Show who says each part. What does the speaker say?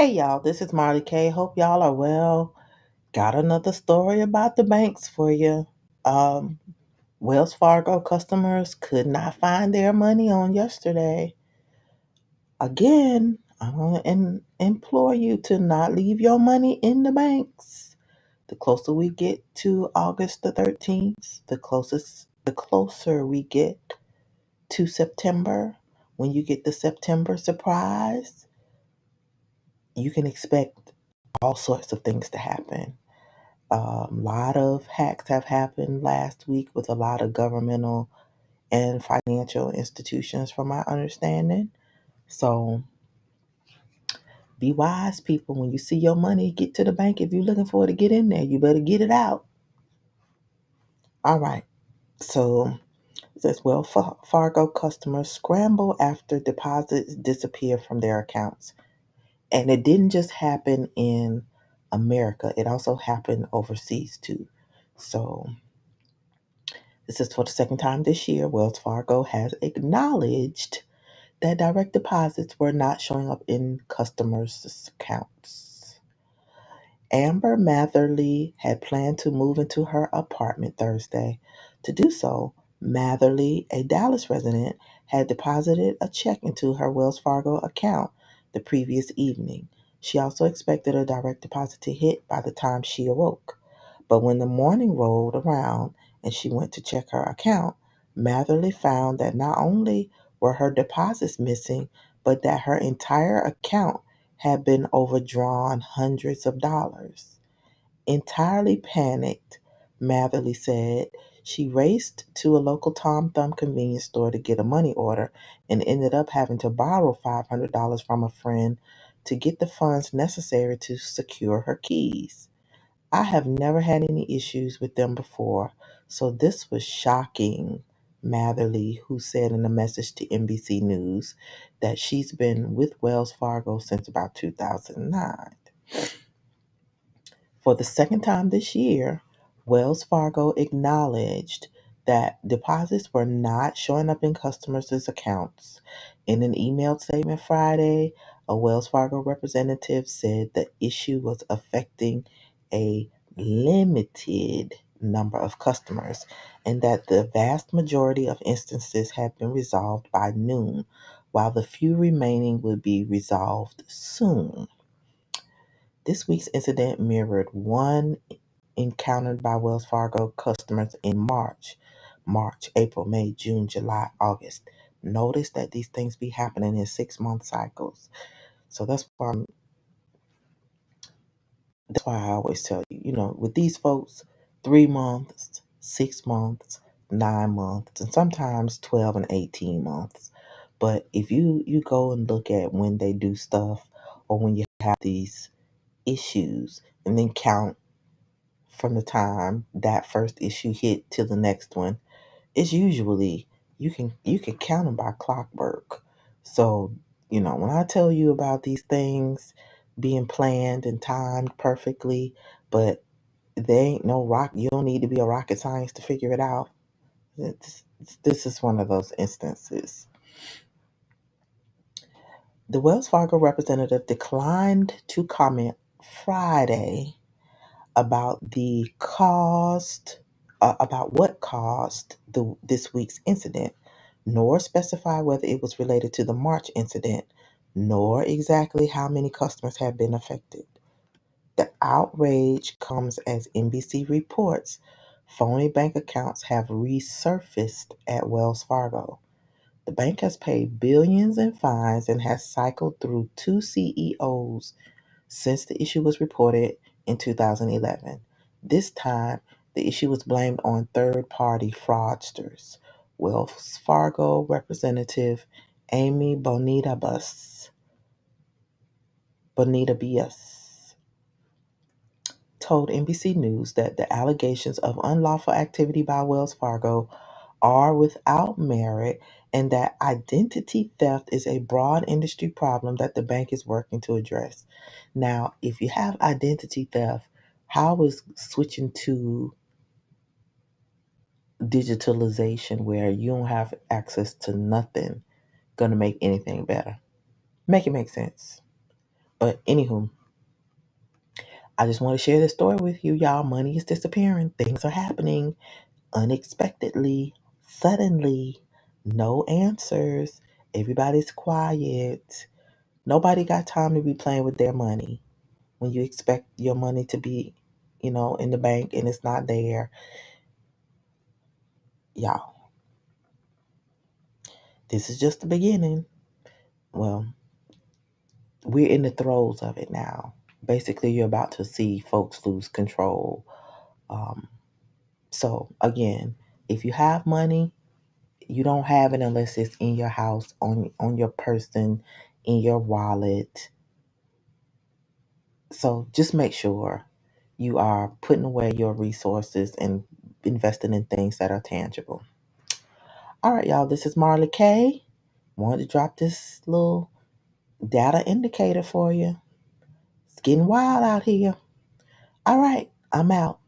Speaker 1: Hey y'all, this is Marley K. Hope y'all are well. Got another story about the banks for you. Um, Wells Fargo customers could not find their money on yesterday. Again, I'm going to implore you to not leave your money in the banks. The closer we get to August the 13th, the closer we get to September. When you get the September surprise, you can expect all sorts of things to happen. A lot of hacks have happened last week with a lot of governmental and financial institutions, from my understanding. So be wise, people. When you see your money, get to the bank. If you're looking for it to get in there, you better get it out. All right. So it says, well, Fargo customers scramble after deposits disappear from their accounts. And it didn't just happen in America, it also happened overseas too. So this is for the second time this year. Wells Fargo has acknowledged that direct deposits were not showing up in customers' accounts. Amber Matherly had planned to move into her apartment Thursday. To do so, Matherly, a Dallas resident, had deposited a check into her Wells Fargo account the previous evening. She also expected a direct deposit to hit by the time she awoke. But when the morning rolled around and she went to check her account, Matherly found that not only were her deposits missing, but that her entire account had been overdrawn hundreds of dollars. Entirely panicked, Matherly said she raced to a local Tom Thumb convenience store to get a money order and ended up having to borrow $500 from a friend to get the funds necessary to secure her keys. I have never had any issues with them before, so this was shocking, Matherly, who said in a message to NBC News that she's been with Wells Fargo since about 2009. For the second time this year, Wells Fargo acknowledged that deposits were not showing up in customers' accounts. In an emailed statement Friday, a Wells Fargo representative said the issue was affecting a limited number of customers and that the vast majority of instances had been resolved by noon, while the few remaining would be resolved soon. This week's incident mirrored one encountered by Wells Fargo customers in March, April, May, June, July, August. Notice that these things be happening in 6 month cycles. So that's why I always tell you, with these folks, 3 months, 6 months, 9 months, and sometimes 12 and 18 months. But if you go and look at when they do stuff or when you have these issues and then count from the time that first issue hit to the next one, it's usually you can count them by clockwork. So, when I tell you about these things being planned and timed perfectly, but there ain't no rock, you don't need to be a rocket science to figure it out. It's, this is one of those instances. The Wells Fargo representative declined to comment Friday about what caused this week's incident, nor specify whether it was related to the March incident, nor exactly how many customers have been affected. The outrage comes as NBC reports phony bank accounts have resurfaced at Wells Fargo. The bank has paid billions in fines and has cycled through two CEOs since the issue was reported in 2011. This time, the issue was blamed on third party fraudsters. Wells Fargo representative Amy Bonita Bias told NBC News that the allegations of unlawful activity by Wells Fargo are without merit and that identity theft is a broad industry problem that the bank is working to address. Now, if you have identity theft, how is switching to digitalization where you don't have access to nothing going to make anything better? Make it make sense. But anywho, I just want to share this story with you, y'all. Money is disappearing. Things are happening unexpectedly, suddenly, no answers. Everybody's quiet. Nobody got time to be playing with their money. When you expect your money to be, in the bank and it's not there, y'all, this is just the beginning. Well, we're in the throes of it now. Basically, you're about to see folks lose control. Um, so, again, if you have money, you don't have it unless it's in your house, on your person, in your wallet. So just make sure you are putting away your resources and investing in things that are tangible. All right, y'all, this is Marley K. Wanted to drop this little data indicator for you. It's getting wild out here. All right, I'm out.